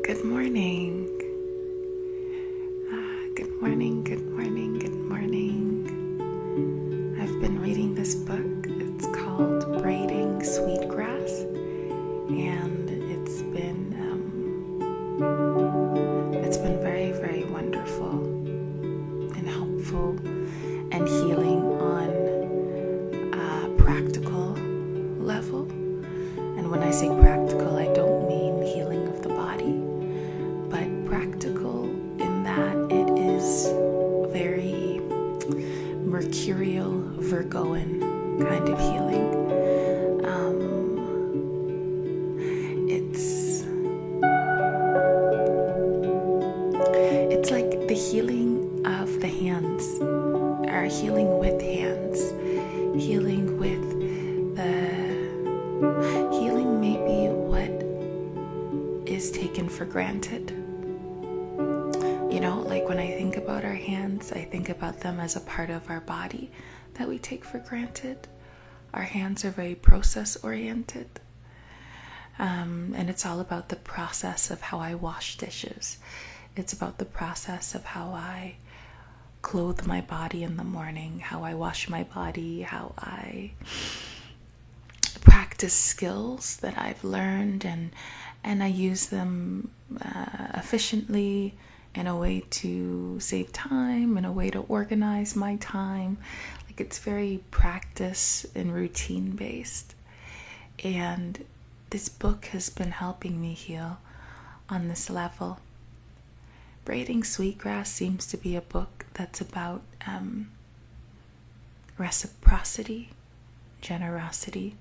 Good morning. Good morning, good morning, good morning. I've been reading this book. It's called Braiding Sweetgrass, and it's been very, very wonderful and helpful and healing on a practical level. And when I say practical, I don't mean healing of the body, but practical in that it is very mercurial, Virgoan kind of healing. It's like the healing of the hands, or healing with hands, healing with healing maybe what is taken for granted. You know, like when I think about our hands, I think about them as a part of our body that we take for granted. Our hands are very process oriented. And it's all about the process of how I wash dishes. It's about the process of how I clothe my body in the morning, how I wash my body, how I practice skills that I've learned, and I use them efficiently in a way to save time, in a way to organize my time. Like, it's very practice and routine based. And this book has been helping me heal on this level. Braiding Sweetgrass seems to be a book that's about reciprocity, generosity,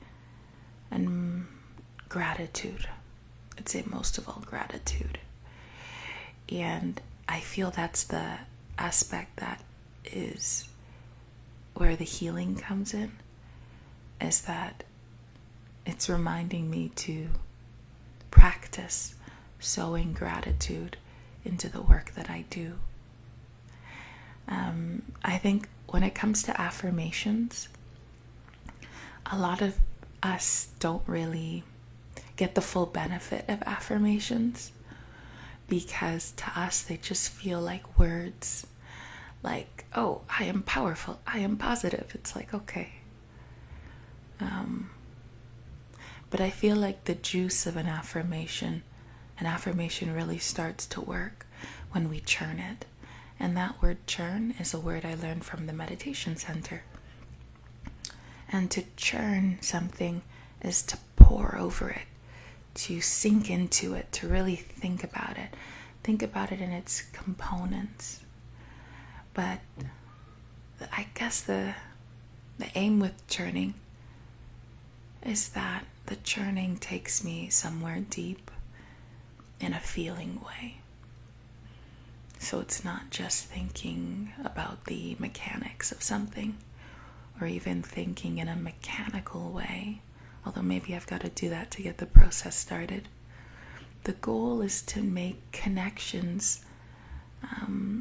and gratitude. I'd say most of all gratitude. And I feel that's the aspect that is where the healing comes in, is that it's reminding me to practice sowing gratitude into the work that I do. I think when it comes to affirmations, a lot of us don't really get the full benefit of affirmations, because to us they just feel like words, like, oh, I am powerful, I am positive. It's like, okay. But I feel like the juice of an affirmation really starts to work when we churn it. And that word churn is a word I learned from the meditation center. And to churn something is to pour over it, to sink into it, to really think about it. Think about it in its components. But I guess the aim with churning is that the churning takes me somewhere deep in a feeling way. So it's not just thinking about the mechanics of something, or even thinking in a mechanical way, although maybe I've got to do that to get the process started. The goal is to make connections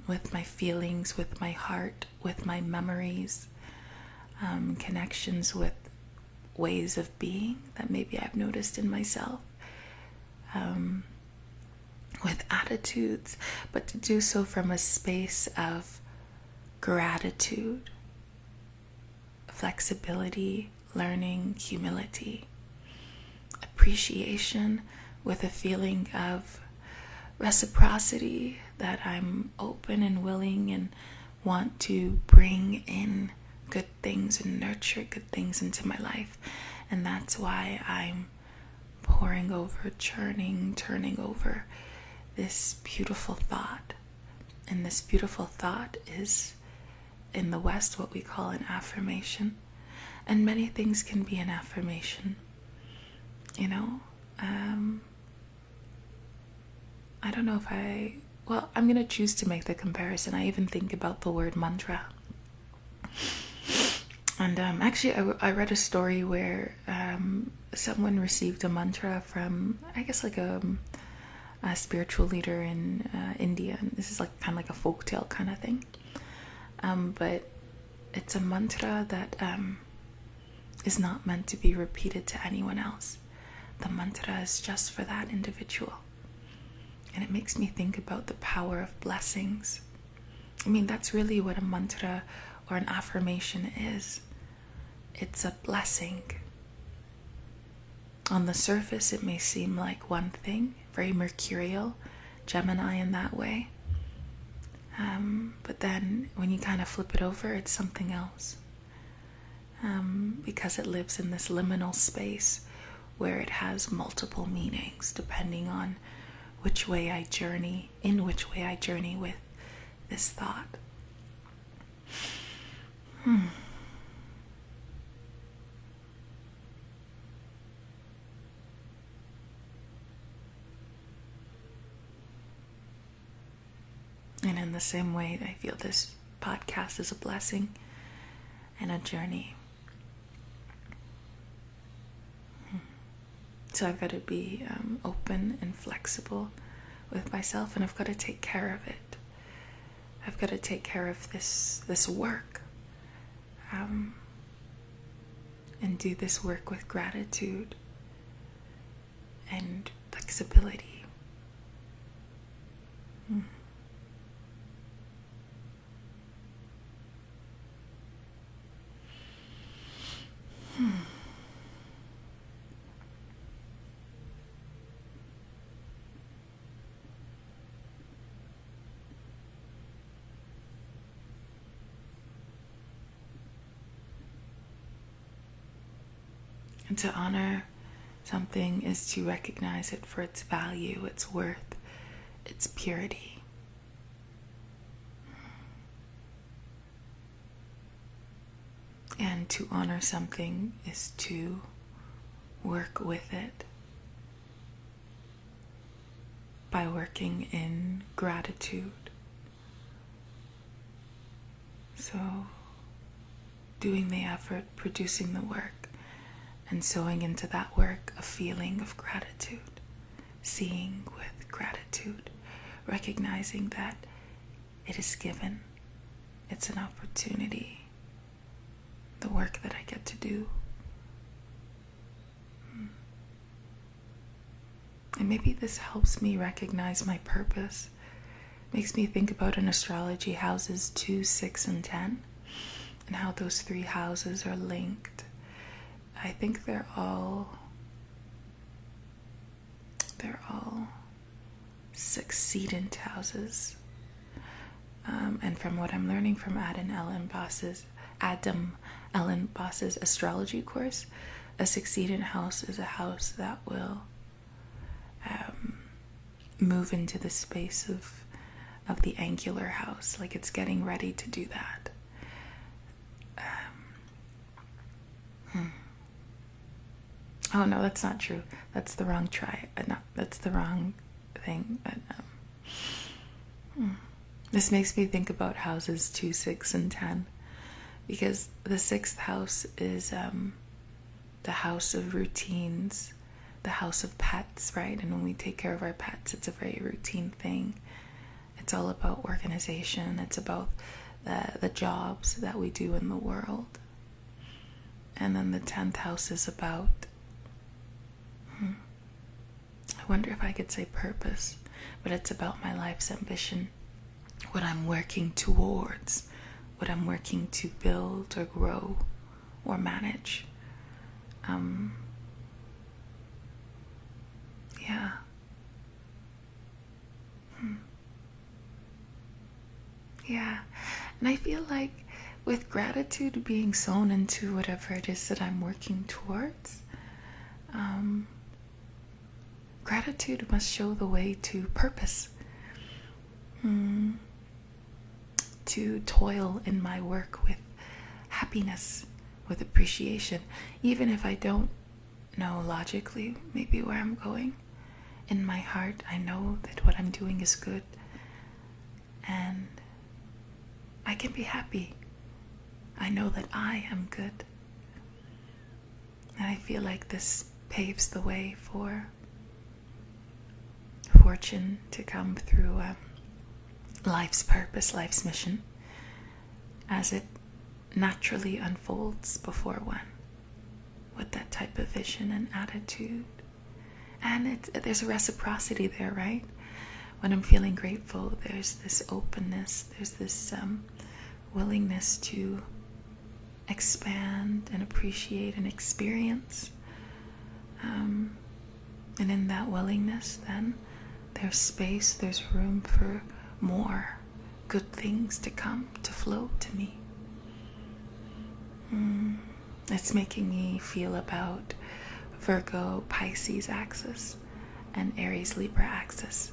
with my feelings, with my heart, with my memories, connections with ways of being that maybe I've noticed in myself, with attitudes, but to do so from a space of gratitude, flexibility, learning, humility, appreciation, with a feeling of reciprocity, that I'm open and willing and want to bring in good things and nurture good things into my life. And that's why I'm pouring over, churning, turning over this beautiful thought. And this beautiful thought is, in the West, what we call an affirmation. And many things can be an affirmation. You know, I don't know if I'm going to choose to make the comparison. I even think about the word mantra. And actually, I read a story where someone received a mantra from, I guess, like a spiritual leader in India. And this is like kind of like a folktale kind of thing. But it's a mantra that is not meant to be repeated to anyone else. The mantra is just for that individual. And it makes me think about the power of blessings. I mean, that's really what a mantra or an affirmation is. It's a blessing. On the surface, it may seem like one thing, very mercurial, Gemini in that way. But then when you kind of flip it over, it's something else. Because it lives in this liminal space where it has multiple meanings depending on which way I journey with this thought. And in the same way, I feel this podcast is a blessing and a journey. So I've got to be open and flexible with myself, and I've got to take care of it. I've got to take care of this work, and do this work with gratitude and flexibility. And to honor something is to recognize it for its value, its worth, its purity. And to honor something is to work with it by working in gratitude. So, doing the effort, producing the work, and sowing into that work a feeling of gratitude, seeing with gratitude, recognizing that it is given, it's an opportunity, the work that I get to do. And maybe this helps me recognize my purpose. Makes me think about in astrology houses 2, 6, and 10, and how those 3 houses are linked. I think they're all succedent houses. And from what I'm learning from Adam Ellen Boss's astrology course, a succedent house is a house that will move into the space of the angular house, like it's getting ready to do that. Oh no, that's not true. That's the wrong that's the wrong thing. But this makes me think about houses 2, 6, and 10, because the 6th house is the house of routines, the house of pets, right? And when we take care of our pets, it's a very routine thing. It's all about organization. It's about the jobs that we do in the world. And then the 10th house is about, I wonder if I could say purpose, but it's about my life's ambition, what I'm working towards, what I'm working to build or grow or manage. Yeah. Yeah. And I feel like with gratitude being sown into whatever it is that I'm working towards, gratitude must show the way to purpose, to toil in my work with happiness, with appreciation, even if I don't know logically maybe where I'm going. In my heart, I know that what I'm doing is good, and I can be happy. I know that I am good. And I feel like this paves the way for fortune to come through life's purpose, life's mission, as it naturally unfolds before one with that type of vision and attitude. And there's a reciprocity there, right? When I'm feeling grateful, there's this openness, there's this willingness to expand and appreciate and experience. And in that willingness, then there's space, there's room for more good things to come, to flow to me. It's making me feel about Virgo Pisces axis and Aries Libra axis.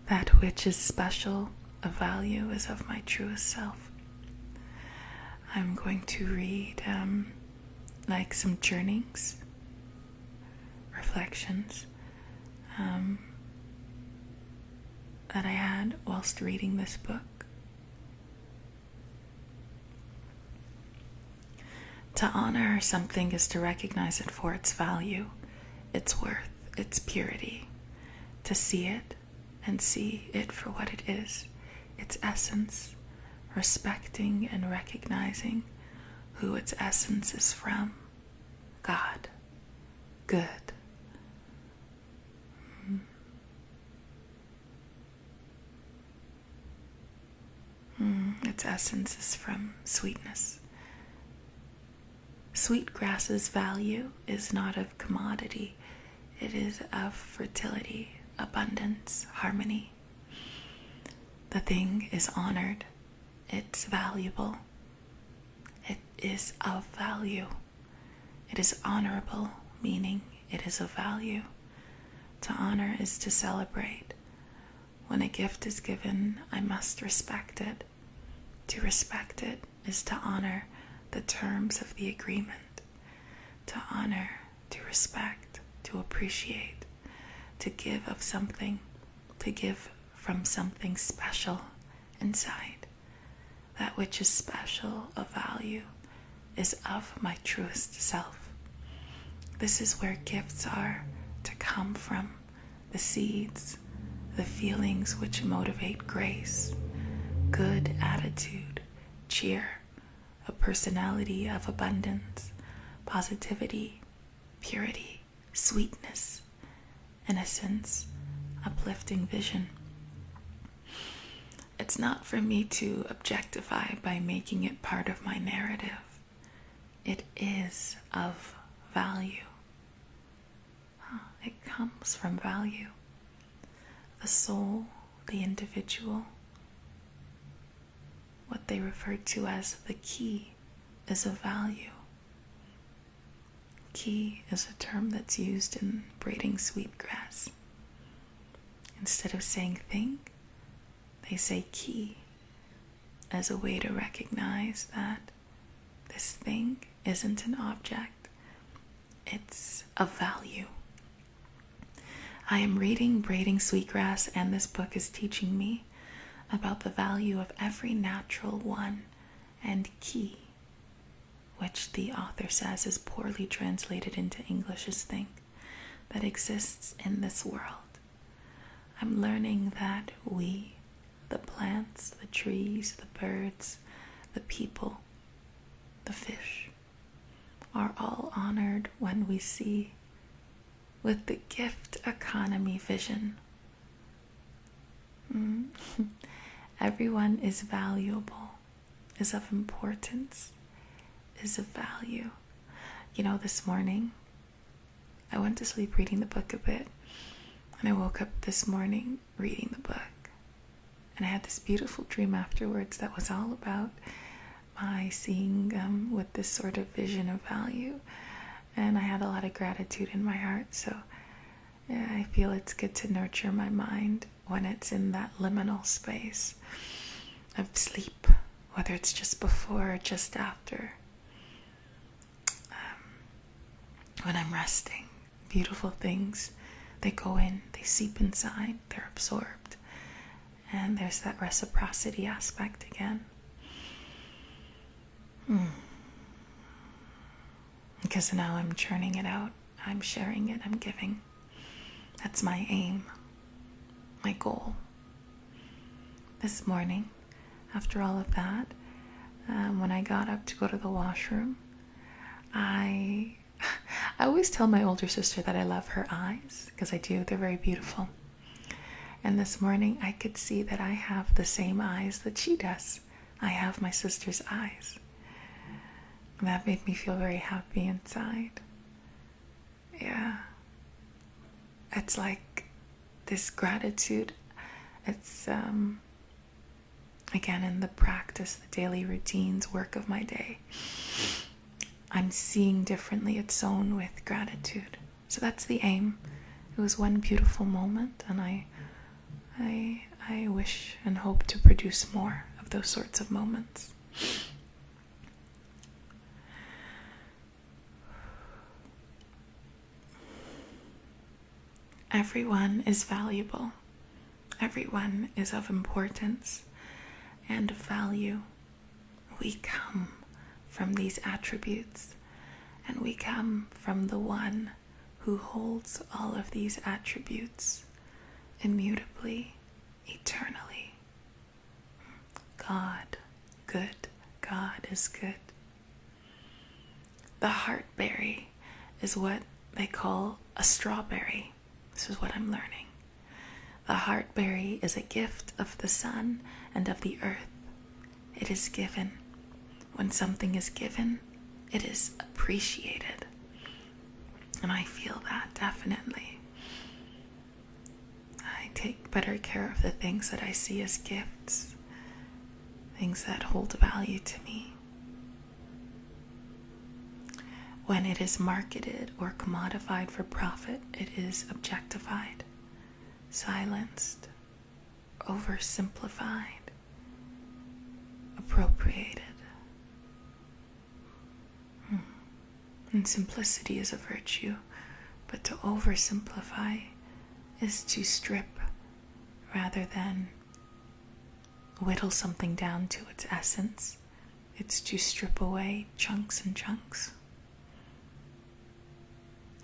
That which is special of value is of my truest self. I'm going to read like some journeyings, reflections that I had whilst reading this book. To honor something is to recognize it for its value, its worth, its purity. To see it and see it for what it is, its essence, respecting and recognizing who its essence is from. God. Good. Its essence is from sweetness. Sweet grass's value is not of commodity, it is of fertility, abundance, harmony. The thing is honored, it's valuable, it is of value. It is honorable, meaning it is of value. To honor is to celebrate. When a gift is given, I must respect it. To respect it is to honor the terms of the agreement. To honor, to respect, to appreciate, to give of something, to give from something special inside. That which is special, of value, is of my truest self. This is where gifts are to come from, the seeds, the feelings which motivate grace, good attitude, cheer, a personality of abundance, positivity, purity, sweetness, innocence, uplifting vision. It's not for me to objectify by making it part of my narrative. It is of value. It comes from value. The soul, the individual, what they refer to as the key, is of value. Key is a term that's used in braiding sweetgrass. Instead of saying thing, they say key as a way to recognize that this thing isn't an object, it's of value. I am reading Braiding Sweetgrass, and this book is teaching me about the value of every natural one and key, which the author says is poorly translated into English as thing, that exists in this world. I'm learning that we, the plants, the trees, the birds, the people, the fish, are all honored when we see with the gift economy vision. Everyone is valuable, is of importance, is of value. You know, this morning, I went to sleep reading the book a bit, and I woke up this morning reading the book. And I had this beautiful dream afterwards that was all about my seeing with this sort of vision of value. And I had a lot of gratitude in my heart. So yeah, I feel it's good to nurture my mind when it's in that liminal space of sleep, whether it's just before or just after. When I'm resting, beautiful things, they go in, they seep inside, they're absorbed. And there's that reciprocity aspect again. Because now I'm churning it out, I'm sharing it, I'm giving. That's my aim, my goal. This morning, after all of that, when I got up to go to the washroom, I always tell my older sister that I love her eyes, because I do, they're very beautiful. And this morning I could see that I have the same eyes that she does. I have my sister's eyes. And that made me feel very happy inside. Yeah. It's like this gratitude. It's, again, in the practice, the daily routines, work of my day. I'm seeing differently. It's sown with gratitude. So that's the aim. It was one beautiful moment, and I wish and hope to produce more of those sorts of moments. Everyone is valuable. Everyone is of importance and value. We come from these attributes, and we come from the one who holds all of these attributes immutably, eternally. God, good. God is good. The heartberry is what they call a strawberry. This is what I'm learning. The heartberry is a gift of the sun and of the earth. It is given. When something is given, it is appreciated. And I feel that definitely. I take better care of the things that I see as gifts, things that hold value to me. When it is marketed or commodified for profit, it is objectified, silenced, oversimplified, appropriated. And simplicity is a virtue, but to oversimplify is to strip rather than whittle something down to its essence. It's to strip away chunks and chunks.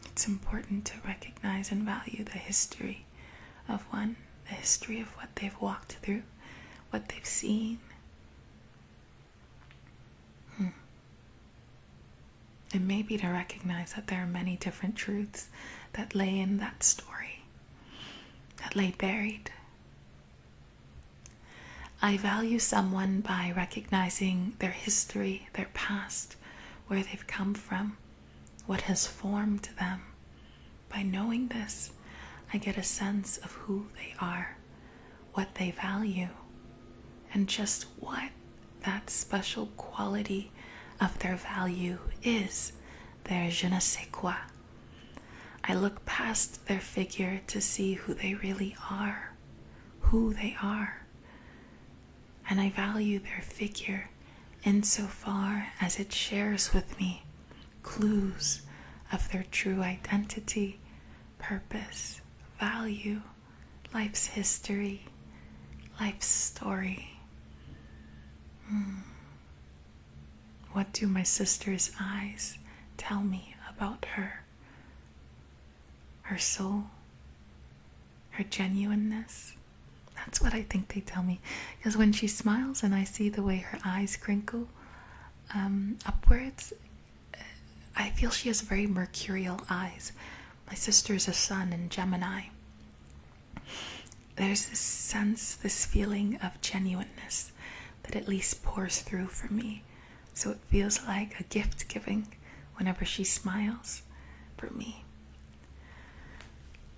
It's important to recognize and value the history of one, the history of what they've walked through, what they've seen. It may be to recognize that there are many different truths that lay in that story, that lay buried. I value someone by recognizing their history, their past, where they've come from, what has formed them. By knowing this, I get a sense of who they are, what they value, and just what that special quality of their value is, their je ne sais quoi. I look past their figure to see who they really are, who they are. And I value their figure insofar as it shares with me clues of their true identity, purpose, value life's history, life's story. What do my sister's eyes tell me about her? Her soul, her genuineness. That's what I think they tell me. Because when she smiles and I see the way her eyes crinkle upwards, I feel she has very mercurial eyes. My sister's a sun in Gemini. There's this sense, this feeling of genuineness that at least pours through for me. So it feels like a gift giving whenever she smiles for me.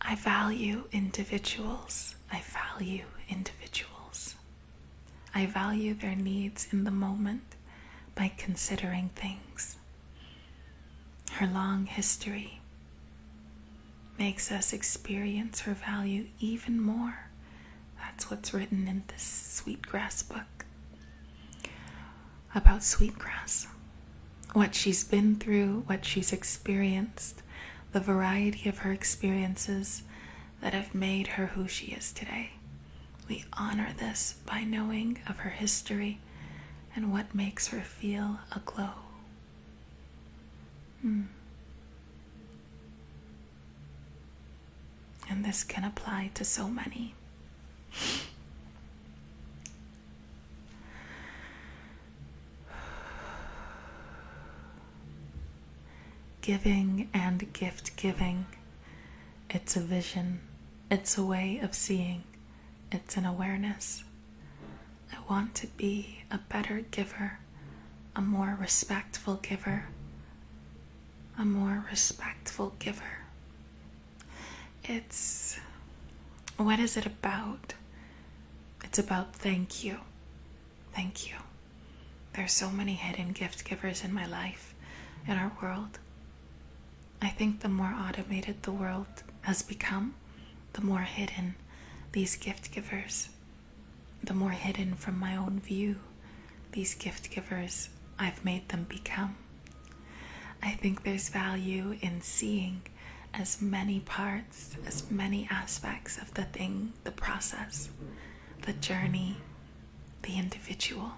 I value individuals. I value individuals. I value their needs in the moment by considering things. Her long history makes us experience her value even more. That's what's written in this Sweetgrass book about Sweetgrass. What she's been through, what she's experienced, the variety of her experiences that have made her who she is today. We honor this by knowing of her history and what makes her feel aglow. And this can apply to so many. Giving and gift giving. It's a vision. It's a way of seeing. It's an awareness. I want to be a better giver, a more respectful giver, a more respectful giver. What is it about? It's about thank you. Thank you. There's so many hidden gift givers in my life, in our world. I think the more automated the world has become, the more hidden these gift givers, the more hidden from my own view these gift givers I've made them become. I think there's value in seeing as many parts, as many aspects of the thing, the process, the journey, the individual.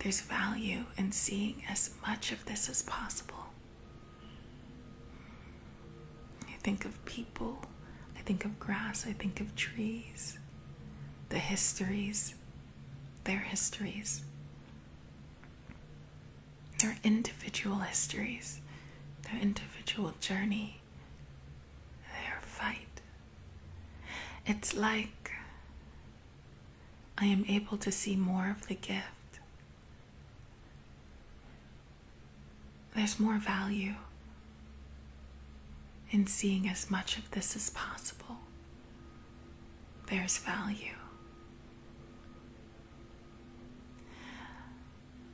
There's value in seeing as much of this as possible. I think of people, I think of grass, I think of trees, the histories, their histories, their individual histories, their individual journey, their fight. It's like I am able to see more of the gift. There's more value in seeing as much of this as possible. There's value.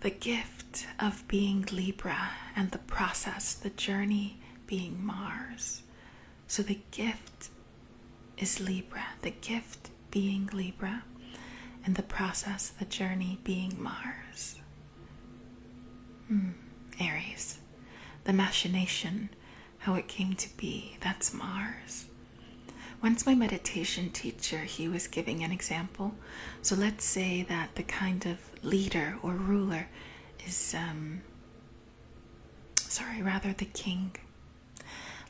The gift of being Libra and the process, the journey being Mars. So the gift is Libra, the gift being Libra, and the process, the journey being Mars. Aries, the machination, how it came to be, that's Mars. Once my meditation teacher, he was giving an example. So let's say that the kind of leader or ruler is, the king.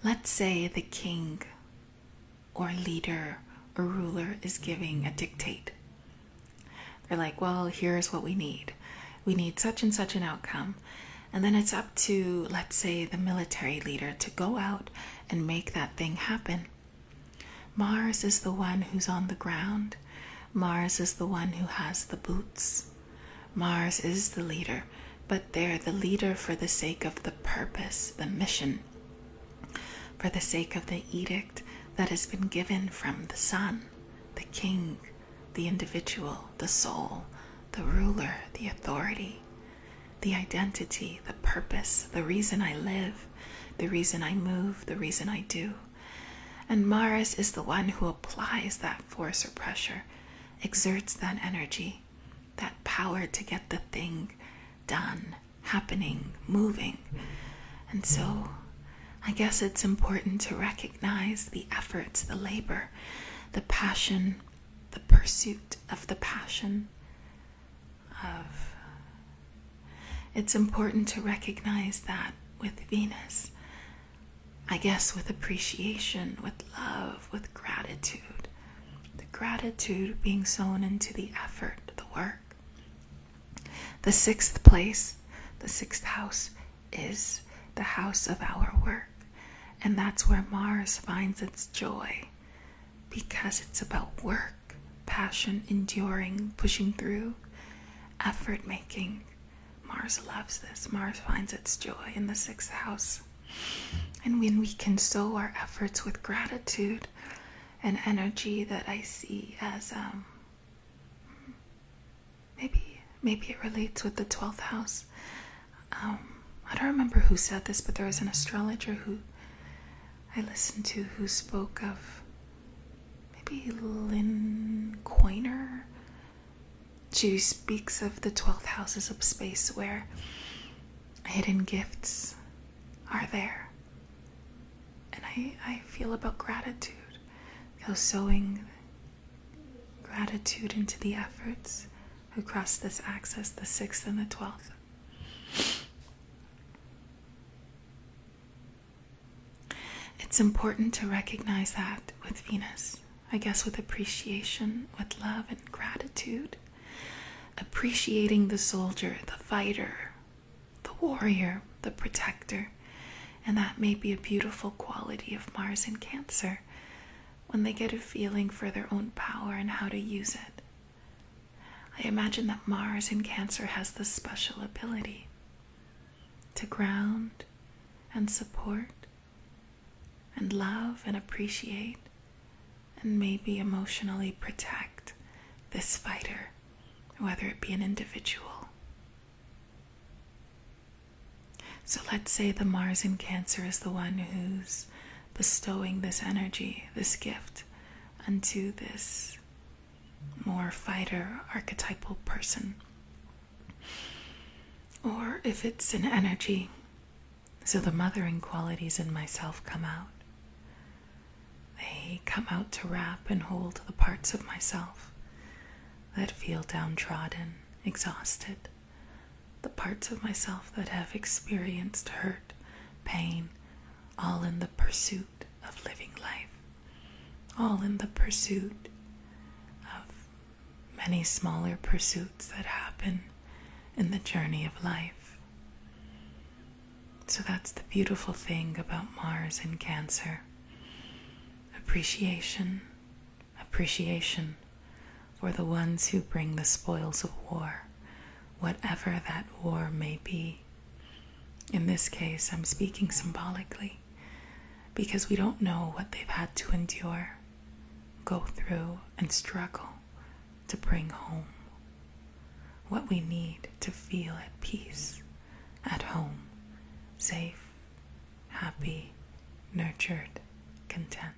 Let's say the king or leader or ruler is giving a dictate. They're like, well, here's what we need. We need such and such an outcome. And then it's up to, let's say, the military leader to go out and make that thing happen. Mars is the one who's on the ground. Mars is the one who has the boots. Mars is the leader, but they're the leader for the sake of the purpose, the mission, for the sake of the edict that has been given from the sun, the king, the individual, the soul, the ruler, the authority, the identity, the purpose, the reason I live, the reason I move, the reason I do. And Mars is the one who applies that force or pressure, exerts that energy, that power to get the thing done, happening, moving. And so I guess it's important to recognize the efforts, the labor, the passion, the pursuit of the passion of. It's important to recognize that with Venus, I guess with appreciation, with love, with gratitude, the gratitude being sown into the effort, the work. The sixth place, the sixth house, is the house of our work. And that's where Mars finds its joy, because it's about work, passion, enduring, pushing through, effort making. Mars loves this. Mars finds its joy in the sixth house. And when we can sow our efforts with gratitude and energy that I see as, maybe it relates with the 12th house. I don't remember who said this, but there was an astrologer who I listened to who spoke of, maybe Lynn Coiner. She speaks of the 12th houses of space where hidden gifts are there. And I feel about gratitude. So sowing gratitude into the efforts across this axis, the 6th and the 12th. It's important to recognize that with Venus, I guess with appreciation, with love and gratitude, appreciating the soldier, the fighter, the warrior, the protector, and that may be a beautiful quality of Mars in Cancer when they get a feeling for their own power and how to use it. I imagine that Mars in Cancer has this special ability to ground and support and love and appreciate and maybe emotionally protect this fighter, whether it be an individual. So let's say the Mars in Cancer is the one who's bestowing this energy, this gift, unto this more fighter archetypal person. Or if it's an energy, so the mothering qualities in myself come out. They come out to wrap and hold the parts of myself that feel downtrodden, exhausted, the parts of myself that have experienced hurt, pain, all in the pursuit of living life, all in the pursuit of many smaller pursuits that happen in the journey of life. So that's the beautiful thing about Mars in Cancer. Appreciation for the ones who bring the spoils of war, whatever that war may be. In this case, I'm speaking symbolically, because we don't know what they've had to endure, go through, and struggle to bring home what we need to feel at peace, at home, safe, happy, nurtured, content.